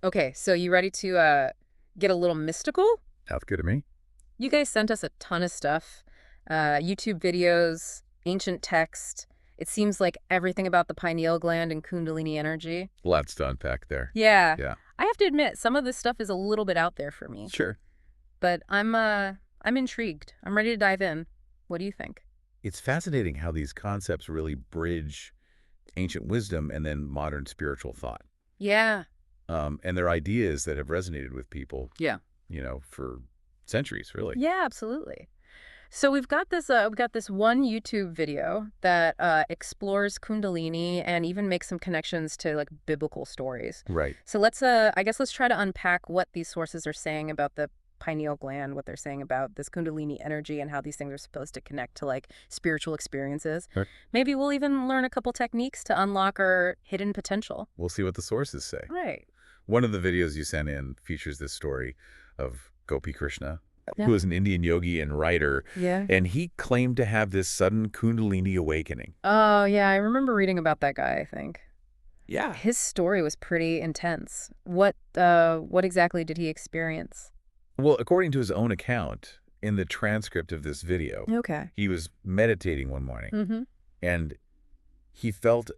Okay, so you ready to get a little mystical? Sounds good to me. You guys sent us a ton of stuff. YouTube videos, ancient text. It seems like everything about the pineal gland and Kundalini energy. Lots to unpack there. Yeah. Yeah. I have to admit, some of this stuff is a little bit out there for me. Sure. But I'm intrigued. I'm ready to dive in. What do you think? It's fascinating how these concepts really bridge ancient wisdom and then modern spiritual thought. Yeah. And they're ideas that have resonated with people, Yeah. For centuries, really. Yeah, absolutely. So we've got this one YouTube video that explores Kundalini and even makes some connections to like biblical stories. Right. So I guess let's try to unpack what these sources are saying about the pineal gland, what they're saying about this Kundalini energy and how these things are supposed to connect to like spiritual experiences. Right. Maybe we'll even learn a couple techniques to unlock our hidden potential. We'll see what the sources say. Right. One of the videos you sent in features this story of Gopi Krishna, Yeah. who was an Indian yogi and writer, Yeah. and he claimed to have this sudden Kundalini awakening. Oh, yeah, I remember reading about that guy, I think. Yeah. His story was pretty intense. What exactly did he experience? Well, according to his own account, in the transcript of this video, Okay. he was meditating one morning, Mm-hmm. and he felt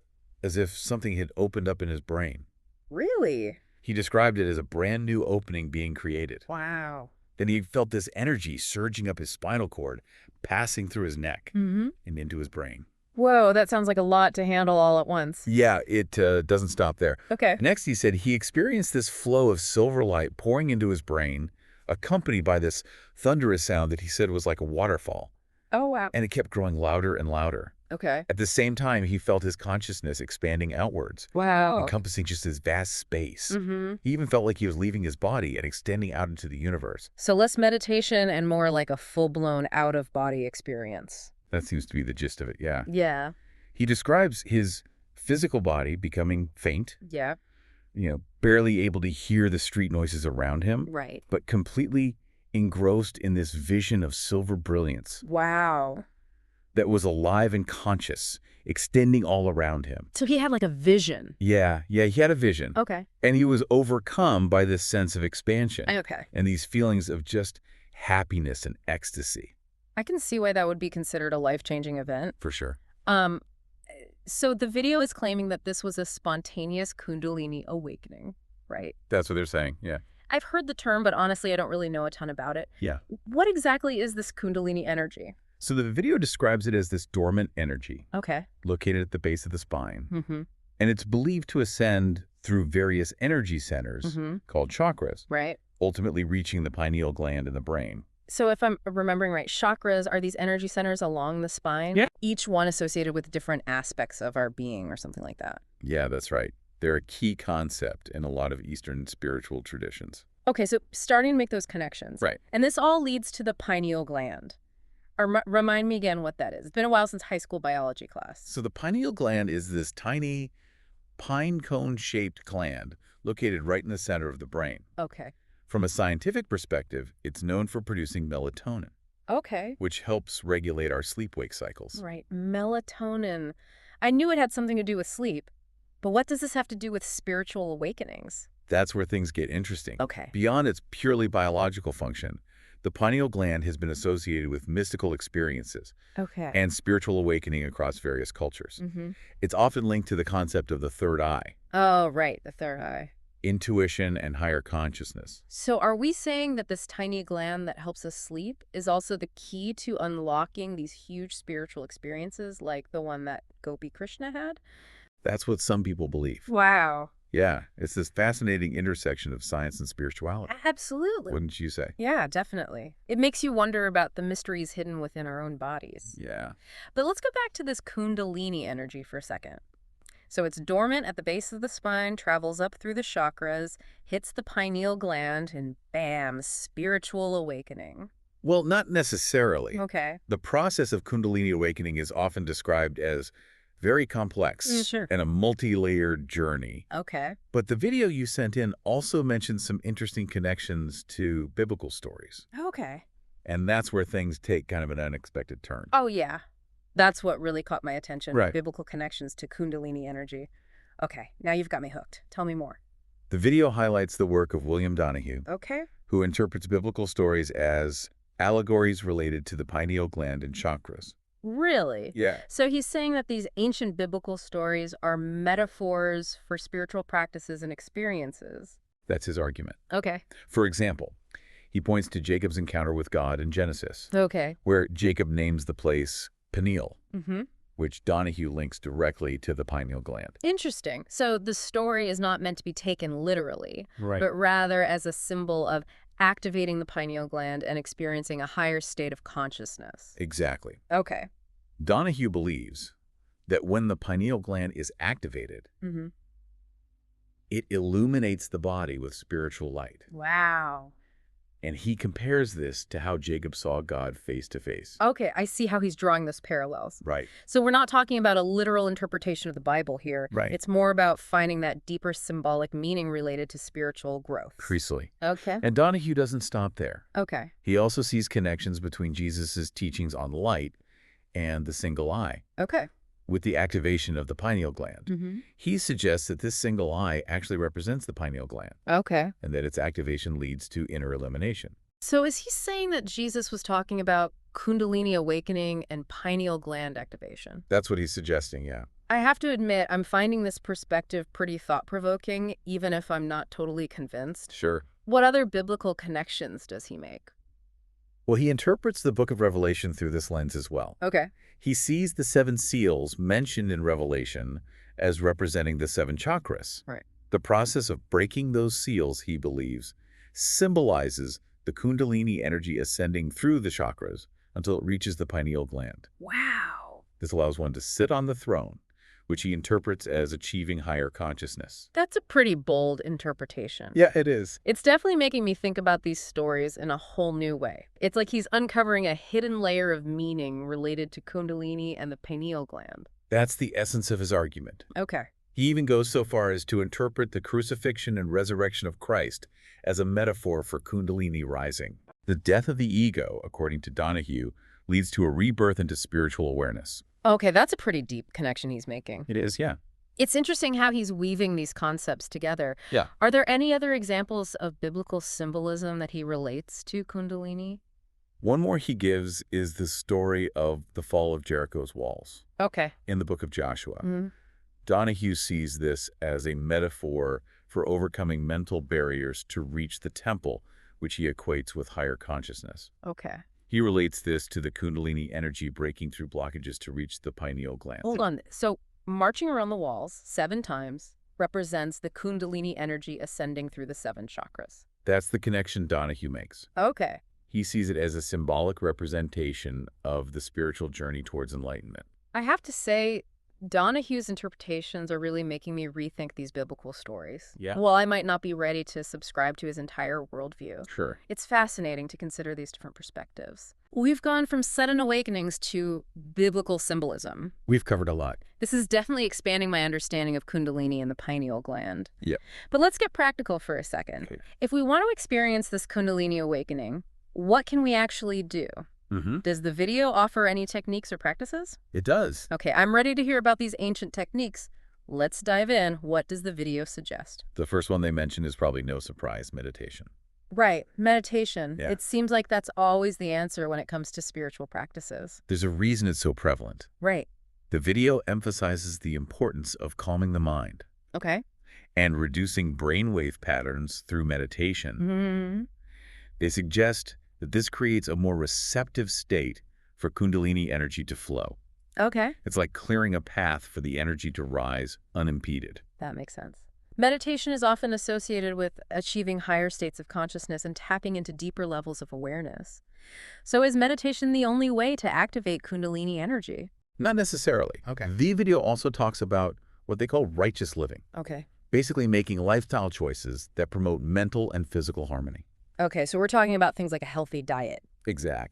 as if something had opened up in his brain. Really? He described it as a brand new opening being created. Wow. Then he felt this energy surging up his spinal cord, passing through his neck Mm-hmm. and into his brain. Whoa, that sounds like a lot to handle all at once. Yeah, it doesn't stop there. Okay. Next, he said he experienced this flow of silver light pouring into his brain, accompanied by this thunderous sound that he said was like a waterfall. Oh, wow. And it kept growing louder and louder. Okay. At the same time, he felt his consciousness expanding outwards, Wow. encompassing just this vast space. Mm-hmm. He even felt like he was leaving his body and extending out into the universe. So less meditation and more like a full-blown out-of-body experience. That seems to be the gist of it, yeah. Yeah. He describes his physical body becoming faint, Yeah. barely able to hear the street noises around him, Right. but completely engrossed in this vision of silver brilliance Wow. that was alive and conscious, extending all around him. So he had like a vision. Yeah, he had a vision. Okay. And he was overcome by this sense of expansion Okay. and these feelings of just happiness and ecstasy. I can see why that would be considered a life-changing event. For sure. Um, so the video is claiming that this was a spontaneous Kundalini awakening, right? That's what they're saying, yeah. I've heard the term, but honestly, I don't really know a ton about it. Yeah. What exactly is this Kundalini energy? So the video describes it as this dormant energy Okay. located at the base of the spine. Mm-hmm. And it's believed to ascend through various energy centers Mm-hmm. called chakras, Right. ultimately reaching the pineal gland in the brain. So if I'm remembering right, chakras are these energy centers along the spine? Yeah. Each one associated with different aspects of our being or something like that. Yeah, that's right. They're a key concept in a lot of Eastern spiritual traditions. Okay, so starting to make those connections. Right. And this all leads to the pineal gland. Remind me again what that is. It's been a while since high school biology class. So the pineal gland is this tiny pine cone-shaped gland located right in the center of the brain. Okay. From a scientific perspective, it's known for producing melatonin, Okay. which helps regulate our sleep-wake cycles. Right. Melatonin. I knew it had something to do with sleep, but what does this have to do with spiritual awakenings? That's where things get interesting. Okay. Beyond its purely biological function, the pineal gland has been associated with mystical experiences Okay. and spiritual awakening across various cultures. Mm-hmm. It's often linked to the concept of the third eye, Oh, right. The third eye. intuition, and higher consciousness. So are we saying that this tiny gland that helps us sleep is also the key to unlocking these huge spiritual experiences like the one that Gopi Krishna had? That's what some people believe. Wow. Yeah, it's this fascinating intersection of science and spirituality, Absolutely. wouldn't you say? Yeah, definitely. It makes you wonder about the mysteries hidden within our own bodies. Yeah. But let's go back to this Kundalini energy for a second. So it's dormant at the base of the spine, travels up through the chakras, hits the pineal gland, and bam, spiritual awakening. Well, not necessarily. Okay. The process of Kundalini awakening is often described as very complex Sure. and a multi-layered journey. Okay. But the video you sent in also mentions some interesting connections to biblical stories. Okay. And that's where things take kind of an unexpected turn. Oh, yeah. That's what really caught my attention. Right. Biblical connections to Kundalini energy. Okay, now you've got me hooked. Tell me more. The video highlights the work of William Donahue, Okay. who interprets biblical stories as allegories related to the pineal gland and chakras. Really? Yeah. So he's saying that these ancient biblical stories are metaphors for spiritual practices and experiences. That's his argument. Okay. For example, he points to Jacob's encounter with God in Genesis, Okay. where Jacob names the place Peniel, Mm-hmm. which Donahue links directly to the pineal gland. Interesting. So the story is not meant to be taken literally, Right. but rather as a symbol of activating the pineal gland and experiencing a higher state of consciousness. Exactly. Okay. Donahue believes that when the pineal gland is activated, Mm-hmm. it illuminates the body with spiritual light. Wow. And he compares this to how Jacob saw God face to face. Okay, I see how he's drawing those parallels. Right. So we're not talking about a literal interpretation of the Bible here. Right. It's more about finding that deeper symbolic meaning related to spiritual growth. Precisely. Okay. And Donahue doesn't stop there. Okay. He also sees connections between Jesus' teachings on light and the single eye, Okay. with the activation of the pineal gland. Mm-hmm. He suggests that this single eye actually represents the pineal gland, Okay. and that its activation leads to inner illumination. So is he saying that Jesus was talking about Kundalini awakening and pineal gland activation? That's what he's suggesting, yeah. I have to admit, I'm finding this perspective pretty thought-provoking, even if I'm not totally convinced. Sure. What other biblical connections does he make? Well, he interprets the book of Revelation through this lens as well. Okay. He sees the 7 seals mentioned in Revelation as representing the 7 chakras. Right. The process of breaking those seals, he believes, symbolizes the Kundalini energy ascending through the chakras until it reaches the pineal gland. Wow. This allows one to sit on the throne, which he interprets as achieving higher consciousness. That's a pretty bold interpretation. Yeah, it is. It's definitely making me think about these stories in a whole new way. It's like he's uncovering a hidden layer of meaning related to Kundalini and the pineal gland. That's the essence of his argument. Okay. He even goes so far as to interpret the crucifixion and resurrection of Christ as a metaphor for Kundalini rising. The death of the ego, according to Donahue, leads to a rebirth into spiritual awareness. Okay, that's a pretty deep connection he's making. It is, yeah. It's interesting how he's weaving these concepts together. Yeah. Are there any other examples of biblical symbolism that he relates to Kundalini? One more he gives is the story of the fall of Jericho's walls Okay. in the book of Joshua. Mm-hmm. Donahue sees this as a metaphor for overcoming mental barriers to reach the temple, which he equates with higher consciousness. Okay. He relates this to the Kundalini energy breaking through blockages to reach the pineal gland. Hold on. So marching around the walls 7 times represents the Kundalini energy ascending through the 7 chakras. That's the connection Donahue makes. Okay. He sees it as a symbolic representation of the spiritual journey towards enlightenment. I have to say, Donahue's interpretations are really making me rethink these biblical stories. Yeah. While I might not be ready to subscribe to his entire worldview, Sure. it's fascinating to consider these different perspectives. We've gone from sudden awakenings to biblical symbolism. We've covered a lot. This is definitely expanding my understanding of Kundalini and the pineal gland. Yeah. But let's get practical for a second. Okay. If we want to experience this Kundalini awakening, what can we actually do? Mm-hmm. Does the video offer any techniques or practices? It does. Okay, I'm ready to hear about these ancient techniques. Let's dive in. What does the video suggest? The first one they mention is probably no surprise, meditation. Right, meditation. Yeah. It seems like that's always the answer when it comes to spiritual practices. There's a reason it's so prevalent. Right. The video emphasizes the importance of calming the mind Okay. and reducing brainwave patterns through meditation. Mm-hmm. They suggest that this creates a more receptive state for Kundalini energy to flow. Okay. It's like clearing a path for the energy to rise unimpeded. That makes sense. Meditation is often associated with achieving higher states of consciousness and tapping into deeper levels of awareness. So is meditation the only way to activate Kundalini energy? Not necessarily. Okay. The video also talks about what they call righteous living, Okay. basically making lifestyle choices that promote mental and physical harmony. Okay, so we're talking about things like a healthy diet,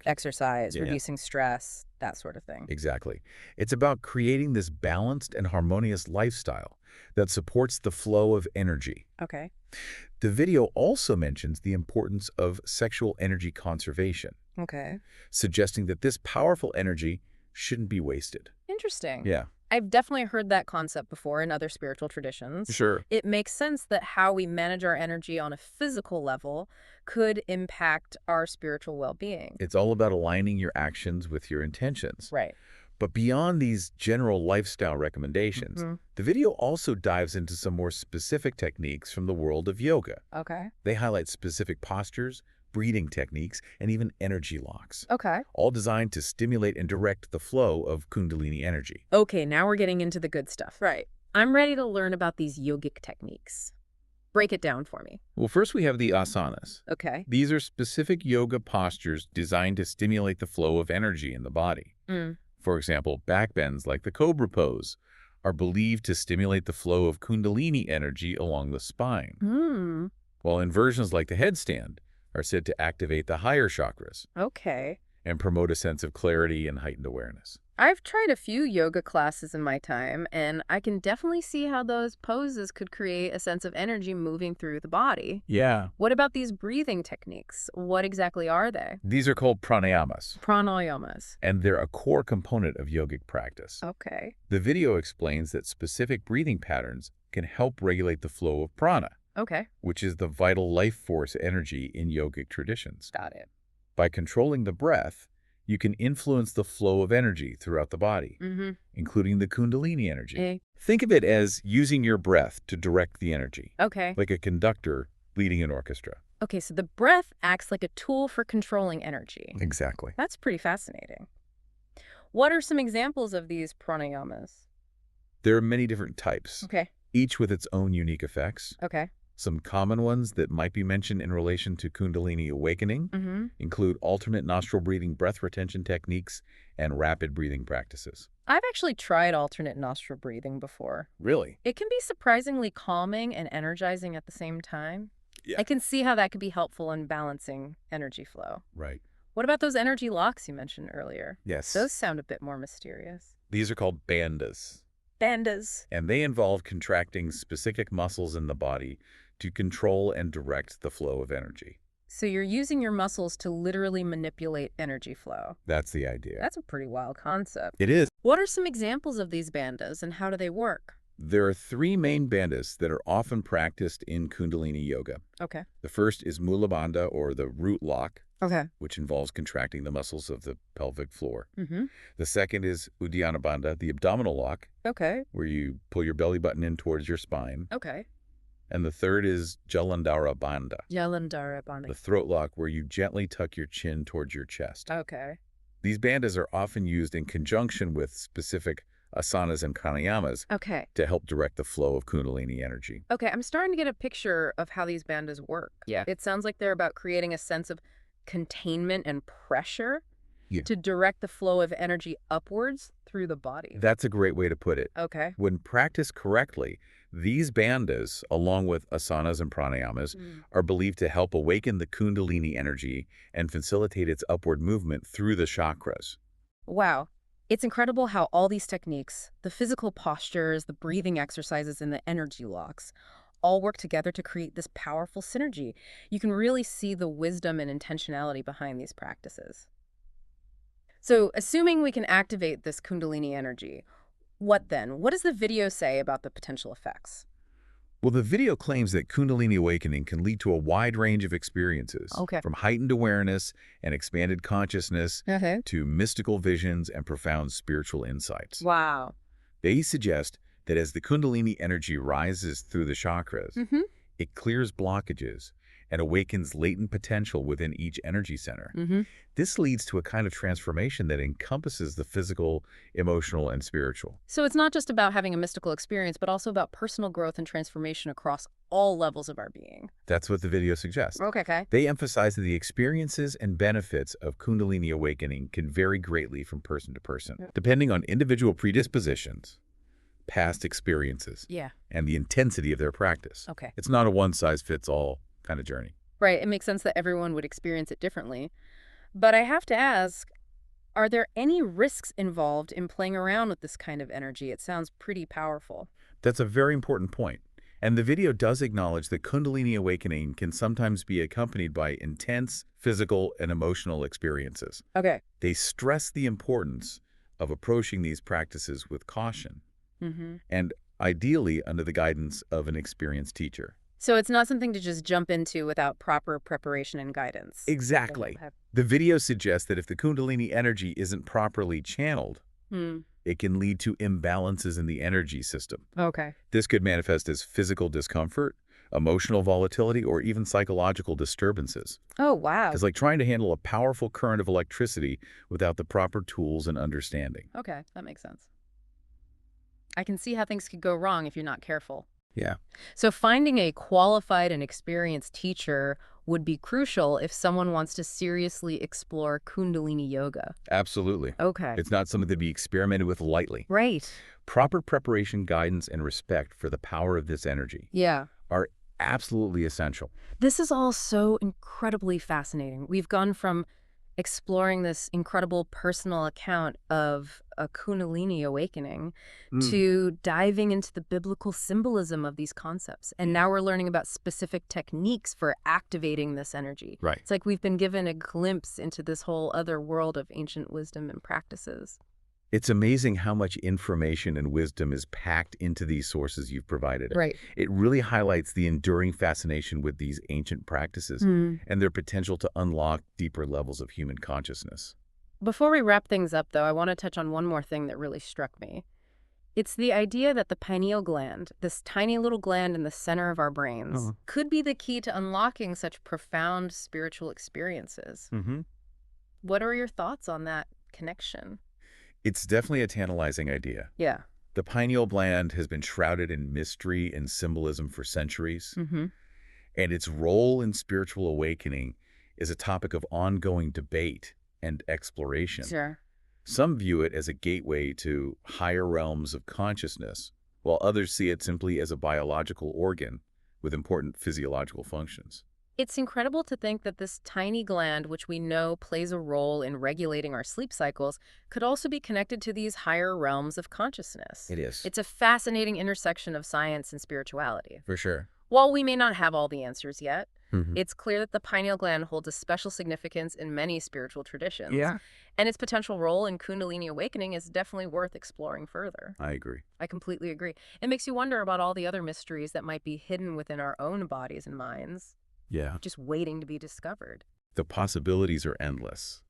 exercise, Yeah. reducing stress, that sort of thing. Exactly. It's about creating this balanced and harmonious lifestyle that supports the flow of energy. Okay. The video also mentions the importance of sexual energy conservation, Okay. suggesting that this powerful energy shouldn't be wasted. Interesting. Yeah. I've definitely heard that concept before in other spiritual traditions. Sure. It makes sense that how we manage our energy on a physical level could impact our spiritual well-being. It's all about aligning your actions with your intentions. Right. But beyond these general lifestyle recommendations, Hmm. the video also dives into some more specific techniques from the world of yoga. Okay. They highlight specific postures, breathing techniques, and even energy locks, Okay. all designed to stimulate and direct the flow of Kundalini energy. Okay, now we're getting into the good stuff. Right. I'm ready to learn about these yogic techniques. Break it down for me. Well, first we have the asanas. Okay. These are specific yoga postures designed to stimulate the flow of energy in the body. Mm. For example, back bends like the cobra pose are believed to stimulate the flow of Kundalini energy along the spine, Hmm. while inversions like the headstand are said to activate the higher chakras Okay. and promote a sense of clarity and heightened awareness. I've tried a few yoga classes in my time, and I can definitely see how those poses could create a sense of energy moving through the body. Yeah. What about these breathing techniques? What exactly are they? These are called pranayamas, Pranayamas. and they're a core component of yogic practice. Okay. The video explains that specific breathing patterns can help regulate the flow of prana, Okay. which is the vital life force energy in yogic traditions. Got it. By controlling the breath, you can influence the flow of energy throughout the body, Mm-hmm. including the Kundalini energy. Eh. Think of it as using your breath to direct the energy, Okay. like a conductor leading an orchestra. Okay, so the breath acts like a tool for controlling energy. Exactly. That's pretty fascinating. What are some examples of these pranayamas? There are many different types, Okay. each with its own unique effects. Okay. Some common ones that might be mentioned in relation to Kundalini awakening Mm-hmm. include alternate nostril breathing breath retention techniques and rapid breathing practices. I've actually tried alternate nostril breathing before. Really? It can be surprisingly calming and energizing at the same time. Yeah. I can see how that could be helpful in balancing energy flow. Right. What about those energy locks you mentioned earlier? Yes. Those sound a bit more mysterious. These are called bandhas, Bandhas. and they involve contracting specific muscles in the body to control and direct the flow of energy. So you're using your muscles to literally manipulate energy flow. That's the idea. That's a pretty wild concept. It is. What are some examples of these bandhas and how do they work? There are three main bandhas that are often practiced in Kundalini yoga. Okay. The first is Mula Bandha, or the root lock, Okay. which involves contracting the muscles of the pelvic floor. Mm-hmm. The second is Uddiyana Bandha, the abdominal lock, Okay. where you pull your belly button in towards your spine. Okay. And the third is Jalandhara Bandha, Jalandhara the bandha. throat lock, where you gently tuck your chin towards your chest. Okay. These bandhas are often used in conjunction with specific asanas and pranayamas Okay. to help direct the flow of Kundalini energy. Okay, I'm starting to get a picture of how these bandhas work. Yeah. It sounds like they're about creating a sense of containment and pressure Yeah. to direct the flow of energy upwards through the body. That's a great way to put it. Okay. When practiced correctly, these bandhas, along with asanas and pranayamas, are believed to help awaken the Kundalini energy and facilitate its upward movement through the chakras. Wow. It's incredible how all these techniques, the physical postures, the breathing exercises, and the energy locks, all work together to create this powerful synergy. You can really see the wisdom and intentionality behind these practices. So, assuming we can activate this Kundalini energy, what then? What does the video say about the potential effects? Well, the video claims that Kundalini awakening can lead to a wide range of experiences, Okay. from heightened awareness and expanded consciousness Okay. to mystical visions and profound spiritual insights. Wow. They suggest that as the Kundalini energy rises through the chakras, Mm-hmm. it clears blockages and awakens latent potential within each energy center. Mm-hmm. This leads to a kind of transformation that encompasses the physical, emotional, and spiritual. So it's not just about having a mystical experience, but also about personal growth and transformation across all levels of our being. That's what the video suggests. Okay. They emphasize that the experiences and benefits of Kundalini awakening can vary greatly from person to person, Yeah. depending on individual predispositions, past experiences, Yeah. and the intensity of their practice. Okay. It's not a one-size-fits-all kind of journey. Right. It makes sense that everyone would experience it differently. But I have to ask, are there any risks involved in playing around with this kind of energy? It sounds pretty powerful. That's a very important point. And the video does acknowledge that Kundalini awakening can sometimes be accompanied by intense physical and emotional experiences. Okay. They stress the importance of approaching these practices with caution, Mm-hmm. and ideally under the guidance of an experienced teacher. So it's not something to just jump into without proper preparation and guidance. Exactly. Okay. The video suggests that if the Kundalini energy isn't properly channeled, Hmm. it can lead to imbalances in the energy system. Okay. This could manifest as physical discomfort, emotional volatility, or even psychological disturbances. Oh, wow. It's like trying to handle a powerful current of electricity without the proper tools and understanding. Okay, that makes sense. I can see how things could go wrong if you're not careful. Yeah. So finding a qualified and experienced teacher would be crucial if someone wants to seriously explore Kundalini yoga. Absolutely. Okay. It's not something to be experimented with lightly. Right. Proper preparation, guidance, and respect for the power of this energy Yeah. are absolutely essential. This is all so incredibly fascinating. We've gone from exploring this incredible personal account of a Kundalini awakening to diving into the biblical symbolism of these concepts. And now we're learning about specific techniques for activating this energy. Right. It's like we've been given a glimpse into this whole other world of ancient wisdom and practices. It's amazing how much information and wisdom is packed into these sources you've provided. Right. It really highlights the enduring fascination with these ancient practices and their potential to unlock deeper levels of human consciousness. Before we wrap things up, though, I want to touch on one more thing that really struck me. It's the idea that the pineal gland, this tiny little gland in the center of our brains, could be the key to unlocking such profound spiritual experiences. What are your thoughts on that connection? It's definitely a tantalizing idea. Yeah. The pineal gland has been shrouded in mystery and symbolism for centuries, and its role in spiritual awakening is a topic of ongoing debate and exploration. Sure. Some view it as a gateway to higher realms of consciousness, while others see it simply as a biological organ with important physiological functions. It's incredible to think that this tiny gland, which we know plays a role in regulating our sleep cycles, could also be connected to these higher realms of consciousness. It is. It's a fascinating intersection of science and spirituality. For sure. While we may not have all the answers yet, it's clear that the pineal gland holds a special significance in many spiritual traditions. Yeah. And its potential role in Kundalini awakening is definitely worth exploring further. I agree. I completely agree. It makes you wonder about all the other mysteries that might be hidden within our own bodies and minds, Yeah. just waiting to be discovered. The possibilities are endless.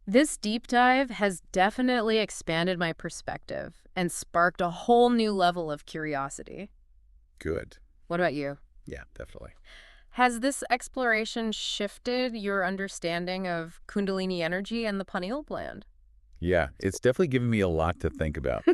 This deep dive has definitely expanded my perspective and sparked a whole new level of curiosity. Good. What about you? Yeah, definitely. Has this exploration shifted your understanding of Kundalini energy and the pineal gland? Yeah, it's definitely given me a lot to think about.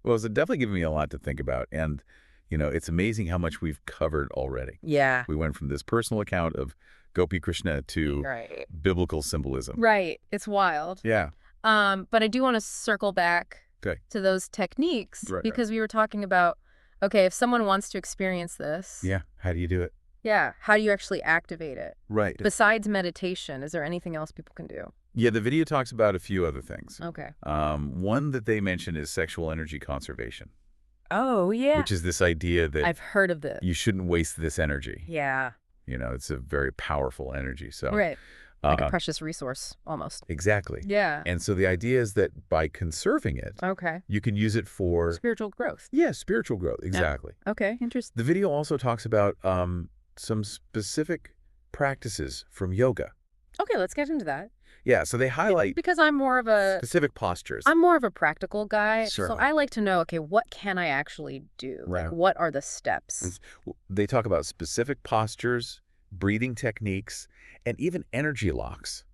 Well, it's definitely given me a lot to think about. And, it's amazing how much we've covered already. Yeah. We went from this personal account of Gopi Krishna to Right. biblical symbolism. Right. It's wild. Yeah. But I do want to circle back Okay. to those techniques Right. because we were talking about, okay, if someone wants to experience this, Yeah. How do you do it? yeah, how do you actually activate it? Right. Besides meditation, is there anything else people can do? Yeah, the video talks about a few other things. Okay. One that they mention is sexual energy conservation, Oh, yeah. which is this idea that I've heard of this. you shouldn't waste this energy. Yeah. It's a very powerful energy. So, Right. Like a uh, precious resource, almost. exactly. Yeah. And so the idea is that by conserving it, Okay. you can use it for, Spiritual growth. spiritual growth. Exactly. Okay. Interesting. The video also talks about some specific practices from yoga. Okay, let's get into that. Yeah, so they highlight Because I'm more of a postures. practical guy. So Certainly. I like to know, okay, what can I actually do? Right. Like, what are the steps? They talk about specific postures, breathing techniques, and even energy locks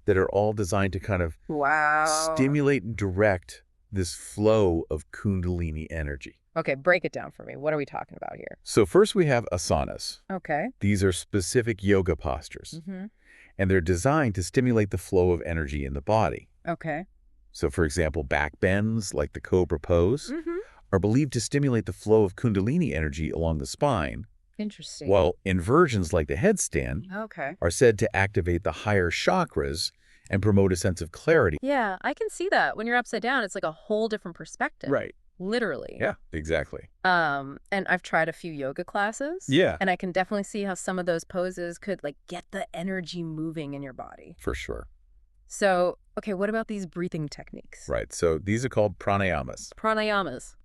that are all designed to kind of Wow. stimulate and direct this flow of Kundalini energy. Okay, break it down for me. What are we talking about here? So first we have asanas. Okay. These are specific yoga postures, and they're designed to stimulate the flow of energy in the body. Okay. So for example, back bends, like the cobra pose, are believed to stimulate the flow of Kundalini energy along the spine, Interesting. while inversions like the headstand Okay. are said to activate the higher chakras and promote a sense of clarity. Yeah, I can see that. When you're upside down, it's like a whole different perspective. Right. Literally. Yeah, exactly. And I've tried a few yoga classes. Yeah. And I can definitely see how some of those poses could like get the energy moving in your body. For sure. So, okay, what about these breathing techniques? Right. So these are called pranayamas, Pranayamas.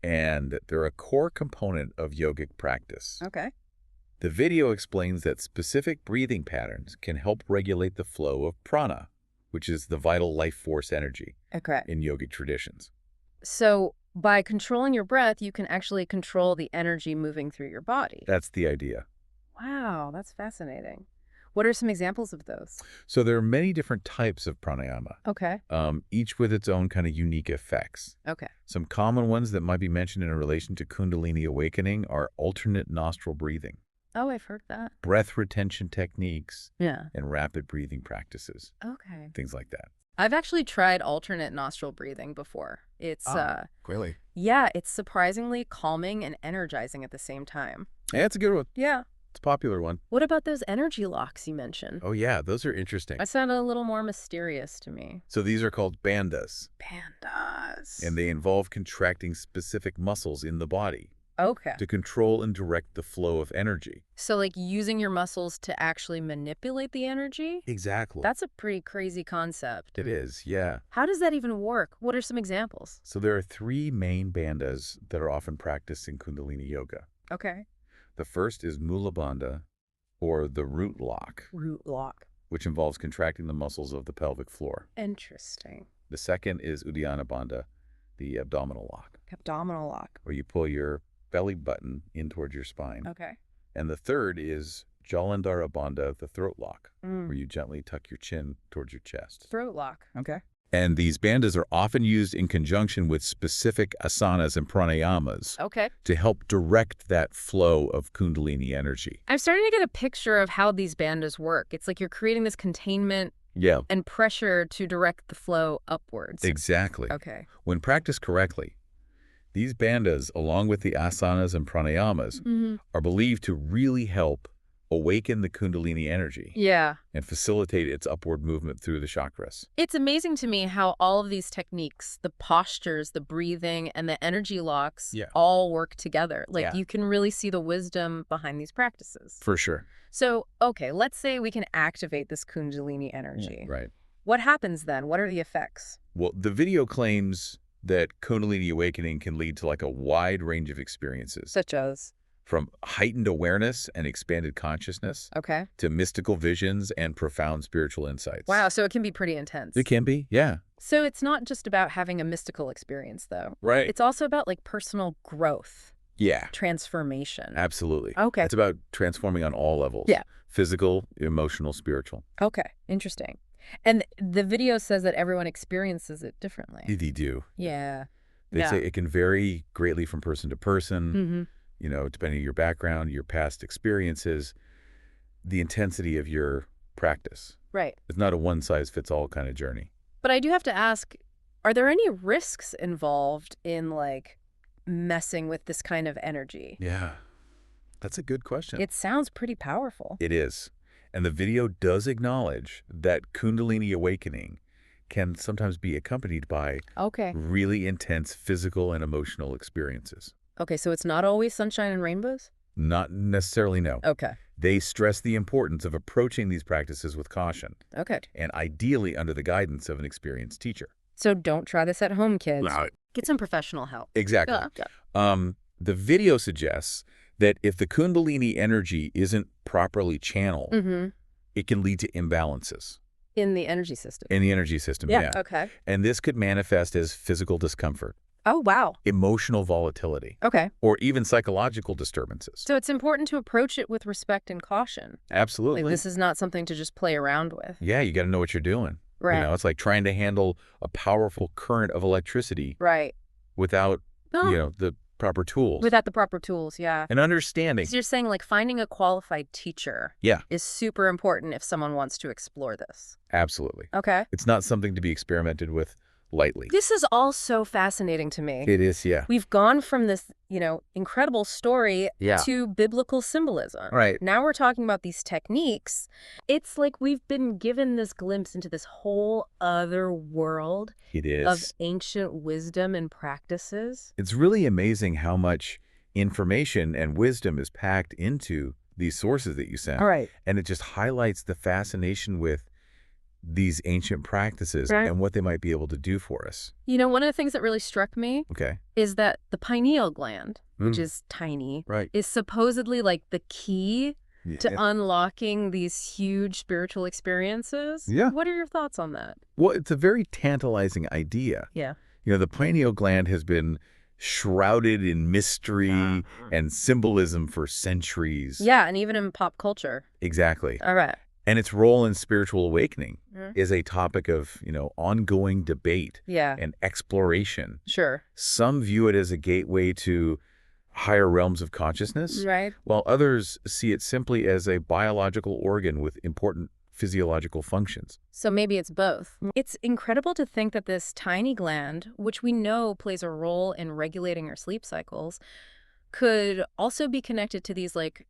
and they're a core component of yogic practice. Okay. The video explains that specific breathing patterns can help regulate the flow of prana, which is the vital life force energy Okay. in yogic traditions. So, by controlling your breath, you can actually control the energy moving through your body. That's the idea. Wow, that's fascinating. What are some examples of those? So there are many different types of pranayama, Okay. each with its own kind of unique effects. Okay. Some common ones that might be mentioned in relation to Kundalini awakening are alternate nostril breathing, Oh, I've heard that. breath retention techniques, Yeah. and rapid breathing practices, Okay. things like that. I've actually tried alternate nostril breathing before. It's, Really? yeah, it's surprisingly calming and energizing at the same time. Yeah, it's a good one. Yeah. It's a popular one. What about those energy locks you mentioned? Oh, yeah, those are interesting. That sounded a little more mysterious to me. So these are called bandhas, Pandas. and they involve contracting specific muscles in the body Okay. to control and direct the flow of energy. So, like, using your muscles to actually manipulate the energy? Exactly. That's a pretty crazy concept. It is, yeah. How does that even work? What are some examples? So there are three main bandhas that are often practiced in Kundalini Yoga. Okay. The first is Mula Bandha, or the root lock, Root lock. which involves contracting the muscles of the pelvic floor. Interesting. The second is Uddiyana Bandha, the abdominal lock, Abdominal lock. where you pull your belly button in towards your spine. Okay. And the third is Jalandhara Bandha, the throat lock, Mm. where you gently tuck your chin towards your chest. Throat lock. Okay. And these bandhas are often used in conjunction with specific asanas and pranayamas Okay. to help direct that flow of Kundalini energy. I'm starting to get a picture of how these bandhas work. It's like you're creating this containment Yeah, and pressure to direct the flow upwards. exactly. Okay. When practiced correctly, these bandhas, along with the asanas and pranayamas, Mm-hmm. are believed to really help awaken the Kundalini energy Yeah. and facilitate its upward movement through the chakras. It's amazing to me how all of these techniques, the postures, the breathing, and the energy locks Yeah. all work together. Like, Yeah. you can really see the wisdom behind these practices. For sure. So, okay, let's say we can activate this Kundalini energy. Right. What happens then? What are the effects? Well, the video claims that Kundalini awakening can lead to like a wide range of experiences, Such as? from heightened awareness and expanded consciousness Okay. to mystical visions and profound spiritual insights. Wow, so it can be pretty intense. It can be, yeah. So it's not just about having a mystical experience, though. Right. It's also about, like, personal growth, Yeah, transformation. absolutely. Okay. It's about transforming on all levels. Yeah. Physical, emotional, spiritual. Okay, interesting. And the video says that everyone experiences it differently. They do. Yeah. They Yeah. say it can vary greatly from person to person, Mm-hmm. depending on your background, your past experiences, the intensity of your practice. Right. It's not a one-size-fits-all kind of journey. But I do have to ask, are there any risks involved in, like, messing with this kind of energy? Yeah. That's a good question. It sounds pretty powerful. It is. And the video does acknowledge that Kundalini awakening can sometimes be accompanied by Okay. really intense physical and emotional experiences. Okay, so it's not always sunshine and rainbows? Not necessarily, no. Okay. They stress the importance of approaching these practices with caution, Okay. and ideally under the guidance of an experienced teacher. So don't try this at home, kids. Get some professional help. Exactly. Yeah. The video suggests that if the Kundalini energy isn't properly channeled, Mm-hmm. it can lead to imbalances In the energy system. in the energy system. Yeah. Okay. And this could manifest as physical discomfort, Oh, wow. emotional volatility, Okay. or even psychological disturbances. So it's important to approach it with respect and caution. Absolutely. Like, this is not something to just play around with. Yeah, you got to know what you're doing. Right. It's like trying to handle a powerful current of electricity Right. without, Oh, the proper tools. without the proper tools, yeah. and understanding. So you're saying, like, finding a qualified teacher Yeah, is super important if someone wants to explore this. absolutely. Okay. It's not something to be experimented with lightly. This is all so fascinating to me. It is, yeah. We've gone from this, incredible story Yeah. to biblical symbolism. Right. Now we're talking about these techniques. It's like we've been given this glimpse into this whole other world It is. of ancient wisdom and practices. It's really amazing how much information and wisdom is packed into these sources that you sent. All right. And it just highlights the fascination with these ancient practices Right. and what they might be able to do for us. You know, one of the things that really struck me Okay. is that the pineal gland, which Mm. is tiny, Right. is supposedly like the key to Yeah. unlocking these huge spiritual experiences. Yeah. What are your thoughts on that? Well, it's a very tantalizing idea. Yeah. The pineal gland has been shrouded in mystery and symbolism for centuries. Yeah, and even in pop culture. Exactly. All right. And its role in spiritual awakening Mhm. is a topic of, ongoing debate Yeah, and exploration. sure. Some view it as a gateway to higher realms of consciousness, Right. while others see it simply as a biological organ with important physiological functions. So maybe it's both. It's incredible to think that this tiny gland, which we know plays a role in regulating our sleep cycles, could also be connected to these like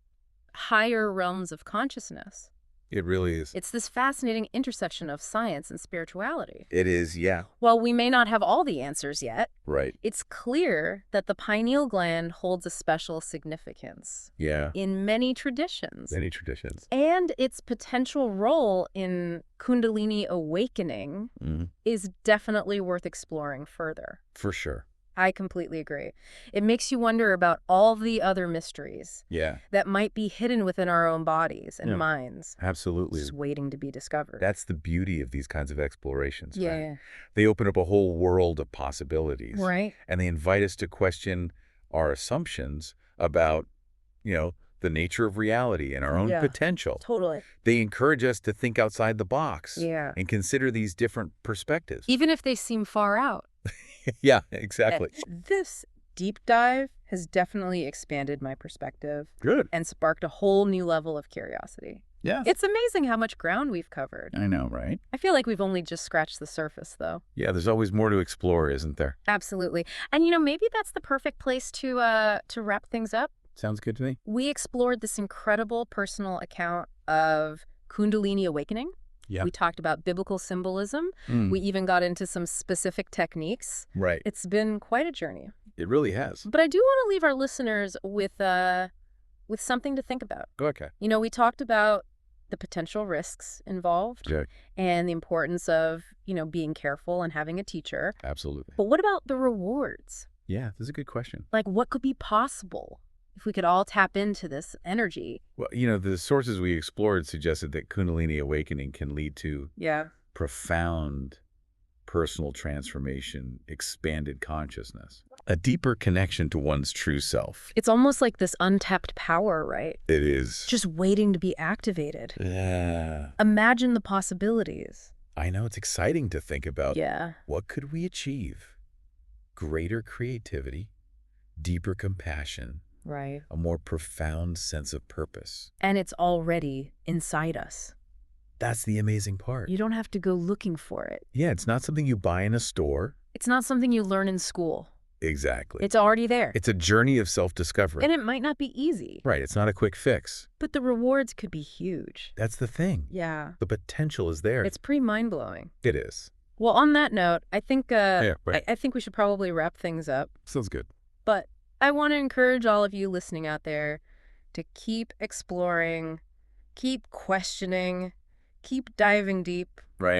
higher realms of consciousness. It really is. It's this fascinating intersection of science and spirituality. It is, yeah. While we may not have all the answers yet, Right. it's clear that the pineal gland holds a special significance Yeah. in many traditions. Many traditions. And its potential role in Kundalini awakening Mhm. is definitely worth exploring further. For sure. I completely agree. It makes you wonder about all the other mysteries Yeah. that might be hidden within our own bodies and Yeah. minds, Absolutely. just waiting to be discovered. That's the beauty of these kinds of explorations. Yeah, right? yeah. They open up a whole world of possibilities. Right. And they invite us to question our assumptions about, the nature of reality and our own Yeah. potential. Totally. They encourage us to think outside the box Yeah. and consider these different perspectives. Even if they seem far out. Yeah, exactly. This deep dive has definitely expanded my perspective Good. and sparked a whole new level of curiosity. Yeah. It's amazing how much ground we've covered. I know, right? I feel like we've only just scratched the surface, though. Yeah, there's always more to explore, isn't there? Absolutely. And, maybe that's the perfect place to wrap things up. Sounds good to me. We explored this incredible personal account of Kundalini awakening. Yeah. We talked about biblical symbolism. Mm. We even got into some specific techniques. Right. It's been quite a journey. It really has. But I do want to leave our listeners with something to think about. Okay. We talked about the potential risks involved Yeah, and the importance of, being careful and having a teacher. absolutely. But what about the rewards? Yeah, this is a good question. Like, what could be possible if we could all tap into this energy? Well, the sources we explored suggested that Kundalini awakening can lead to Yeah. profound personal transformation, expanded consciousness, a deeper connection to one's true self. It's almost like this untapped power, right? It is. Just waiting to be activated. Yeah. Imagine the possibilities. I know, it's exciting to think about. Yeah. What could we achieve? Greater creativity, deeper compassion, Right. a more profound sense of purpose. And it's already inside us. That's the amazing part. You don't have to go looking for it. Yeah, it's not something you buy in a store. It's not something you learn in school. Exactly. It's already there. It's a journey of self-discovery. And it might not be easy. Right, it's not a quick fix. But the rewards could be huge. That's the thing. Yeah. The potential is there. It's pretty mind-blowing. It is. Well, on that note, I think Yeah, right. I think we should probably wrap things up. Sounds good. But I want to encourage all of you listening out there to keep exploring, keep questioning, keep diving deep. Right.